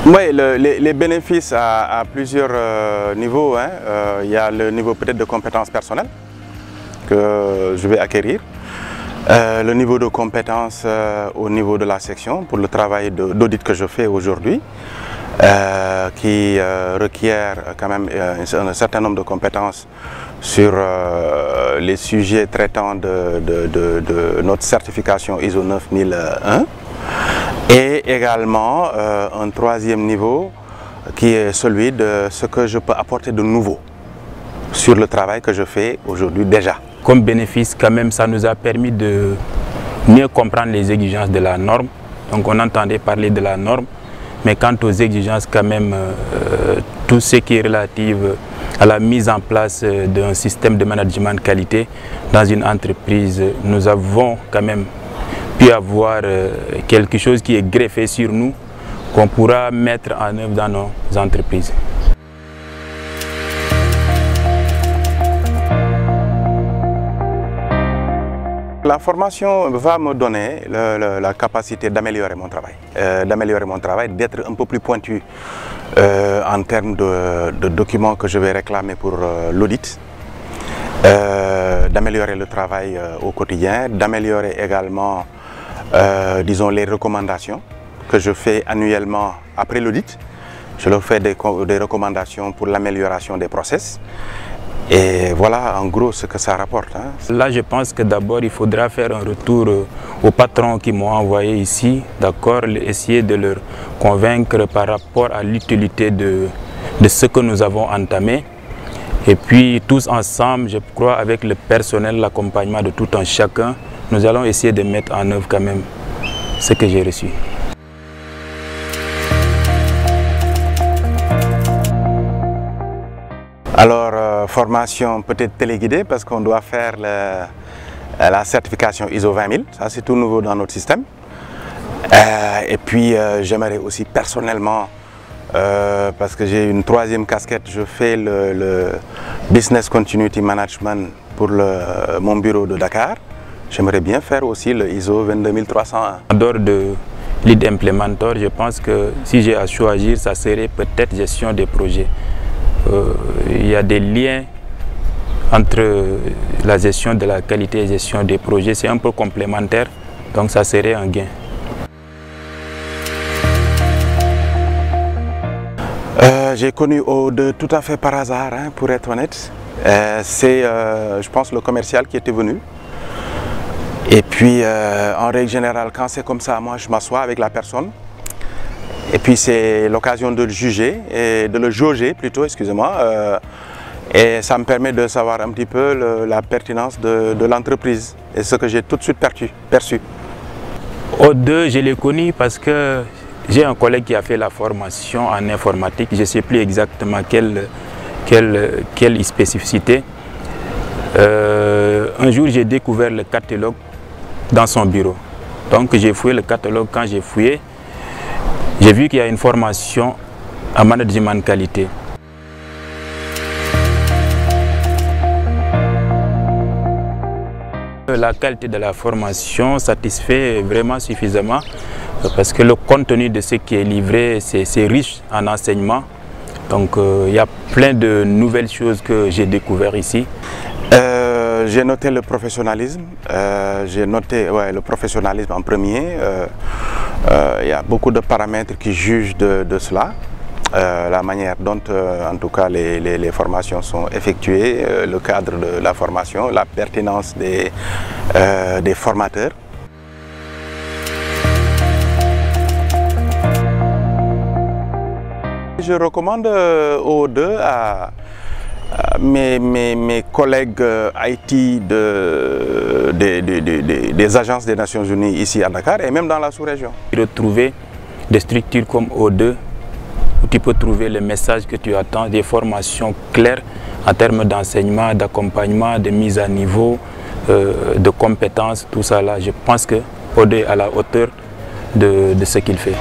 Oui, les bénéfices à plusieurs niveaux. Hein. Il y a le niveau peut-être de compétences personnelles que je vais acquérir. Le niveau de compétences au niveau de la section pour le travail d'audit que je fais aujourd'hui, qui requiert quand même un certain nombre de compétences sur les sujets traitant de notre certification ISO 9001 et également un troisième niveau qui est celui de ce que je peux apporter de nouveau sur le travail que je fais aujourd'hui déjà. Comme bénéfice, quand même, ça nous a permis de mieux comprendre les exigences de la norme. Donc on entendait parler de la norme, mais quant aux exigences, quand même, tout ce qui est relatif à la mise en place d'un système de management qualité dans une entreprise, nous avons quand même pu avoir quelque chose qui est greffé sur nous, qu'on pourra mettre en œuvre dans nos entreprises. La formation va me donner la capacité d'améliorer mon travail, d'être un peu plus pointu en termes de documents que je vais réclamer pour l'audit, d'améliorer le travail au quotidien, d'améliorer également, disons, les recommandations que je fais annuellement après l'audit. Je leur fais des recommandations pour l'amélioration des process. Et voilà en gros ce que ça rapporte. Hein. Là, je pense que d'abord, il faudra faire un retour aux patrons qui m'ont envoyé ici, d'accord, essayer de leur convaincre par rapport à l'utilité de ce que nous avons entamé. Et puis, tous ensemble, je crois, avec le personnel, l'accompagnement de tout un chacun, nous allons essayer de mettre en œuvre quand même ce que j'ai reçu. Alors, formation peut-être téléguidée parce qu'on doit faire la certification ISO 20000, ça c'est tout nouveau dans notre système. Et puis j'aimerais aussi personnellement, parce que j'ai une troisième casquette, je fais le Business Continuity Management pour mon bureau de Dakar. J'aimerais bien faire aussi le ISO 22301. En dehors de lead implémenteur, je pense que si j'ai à choisir, ça serait peut-être gestion des projets. Il y a des liens entre la gestion de la qualité et la gestion des projets, c'est un peu complémentaire, donc ça serait un gain. J'ai connu O2 tout à fait par hasard, hein, pour être honnête. C'est, je pense, le commercial qui était venu. Et puis, en règle générale, quand c'est comme ça, moi je m'assois avec la personne. Et puis c'est l'occasion de le juger, et de le jauger plutôt, excusez-moi. Et ça me permet de savoir un petit peu la pertinence de l'entreprise et ce que j'ai tout de suite perçu. O2, je l'ai connu parce que j'ai un collègue qui a fait la formation en informatique. Je ne sais plus exactement quelle spécificité. Un jour, j'ai découvert le catalogue dans son bureau. Donc j'ai fouillé le catalogue. Quand j'ai fouillé, j'ai vu qu'il y a une formation en management qualité. La qualité de la formation satisfait vraiment suffisamment parce que le contenu de ce qui est livré, c'est riche en enseignement. Donc il y a plein de nouvelles choses que j'ai découvertes ici. J'ai noté le professionnalisme, le professionnalisme en premier. Il y a beaucoup de paramètres qui jugent de cela. La manière dont en tout cas les formations sont effectuées, le cadre de la formation, la pertinence des formateurs. Je recommande O2 à mes collègues IT des agences des Nations Unies ici à Dakar et même dans la sous-région. Retrouver des structures comme O2 où tu peux trouver le message que tu attends, des formations claires en termes d'enseignement, d'accompagnement, de mise à niveau, de compétences, tout ça là. Je pense que O2 est à la hauteur de ce qu'il fait.